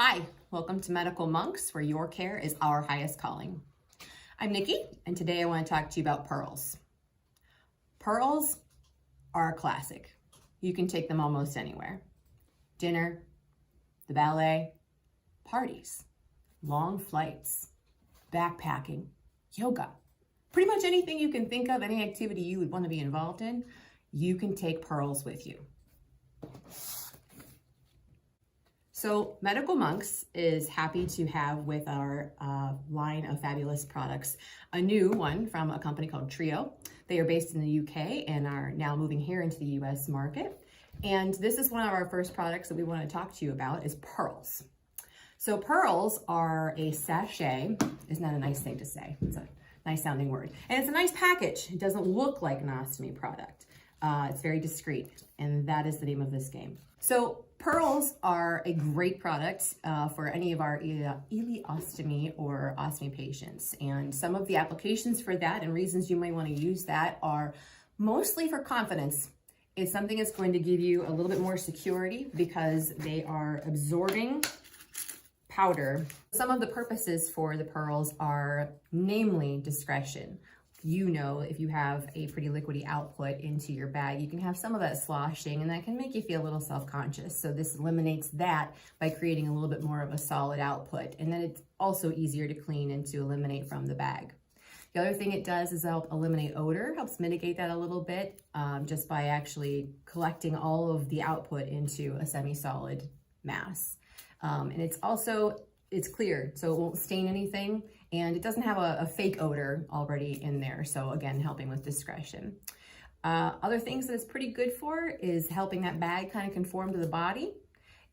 Hi, welcome to Medical Monks, where your care is our highest calling. I'm Nikki, and today I want to talk to you about pearls. Pearls are a classic. You can take them almost anywhere. Dinner, the ballet, parties, long flights, backpacking, yoga. Pretty much anything you can think of, any activity you would want to be involved in, you can take pearls with you. So Medical Monks is happy to have with our line of fabulous products a new one from a company called Trio. They are based in the UK and are now moving here into the US market. And this is one of our first products that we want to talk to you about is pearls. So pearls are a sachet. Isn't that a nice thing to say? It's a nice sounding word. And it's a nice package. It doesn't look like an ostomy product. It's very discreet, and that is the name of this game. So pearls are a great product for any of our ileostomy or ostomy patients. And some of the applications for that and reasons you might want to use that are mostly for confidence. It's something that's going to give you a little bit more security because they are absorbing powder. Some of the purposes for the pearls are namely discretion. You know, if you have a pretty liquidy output into your bag, you can have some of that sloshing and that can make you feel a little self-conscious. So this eliminates that by creating a little bit more of a solid output. And then it's also easier to clean and to eliminate from the bag. The other thing it does is help eliminate odor, helps mitigate that a little bit just by actually collecting all of the output into a semi-solid mass. And it's clear, so it won't stain anything, and it doesn't have a fake odor already in there. So again, helping with discretion. Other things that it's pretty good for is helping that bag kind of conform to the body.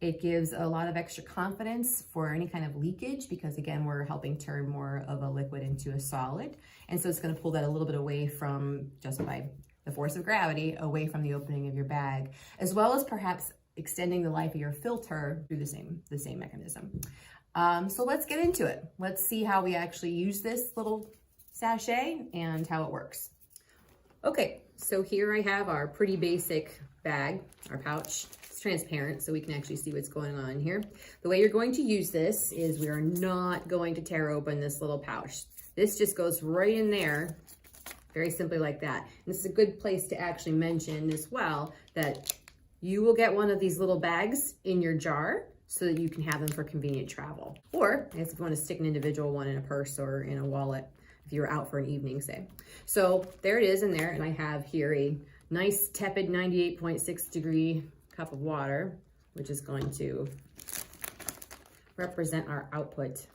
It gives a lot of extra confidence for any kind of leakage because again, we're helping turn more of a liquid into a solid. And so it's gonna pull that a little bit away from, just by the force of gravity, away from the opening of your bag, as well as perhaps extending the life of your filter through the same mechanism. So let's get into it. Let's see how we actually use this little sachet and how it works. Okay, so here I have our pretty basic bag, our pouch. It's transparent so we can actually see what's going on in here. The way you're going to use this is we are not going to tear open this little pouch. This just goes right in there, very simply like that. And this is a good place to actually mention as well that you will get one of these little bags in your jar so that you can have them for convenient travel. Or I guess if you want to stick an individual one in a purse or in a wallet, if you're out for an evening, say. So there it is in there, and I have here a nice tepid 98.6 degree cup of water, which is going to represent our output.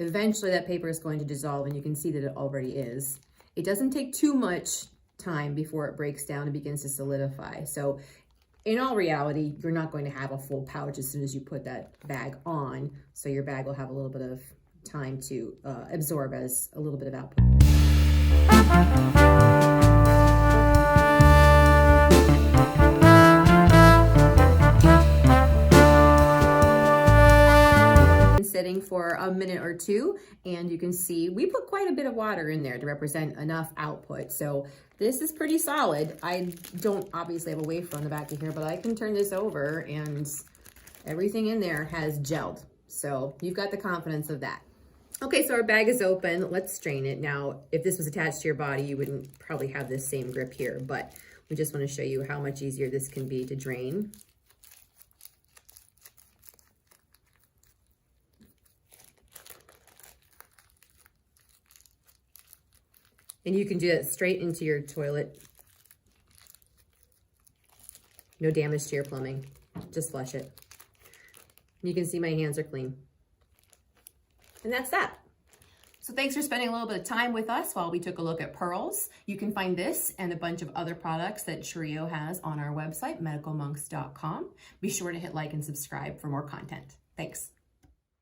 Eventually that paper is going to dissolve, and you can see that it already is. It doesn't take too much time before it breaks down and begins to solidify. So in all reality, you're not going to have a full pouch as soon as you put that bag on. So your bag will have a little bit of time to absorb as a little bit of output. Sitting for a minute or two, and you can see we put quite a bit of water in there to represent enough output. So this is pretty solid. I don't obviously have a wafer on the back of here, but I can turn this over and everything in there has gelled. So you've got the confidence of that. Okay, so our bag is open. Let's strain it. Now, if this was attached to your body, you wouldn't probably have this same grip here, but we just want to show you how much easier this can be to drain. And you can do that straight into your toilet. No damage to your plumbing. Just flush it. You can see my hands are clean. And that's that. So thanks for spending a little bit of time with us while we took a look at pearls. You can find this and a bunch of other products that Trio has on our website, medicalmonks.com. Be sure to hit like and subscribe for more content. Thanks.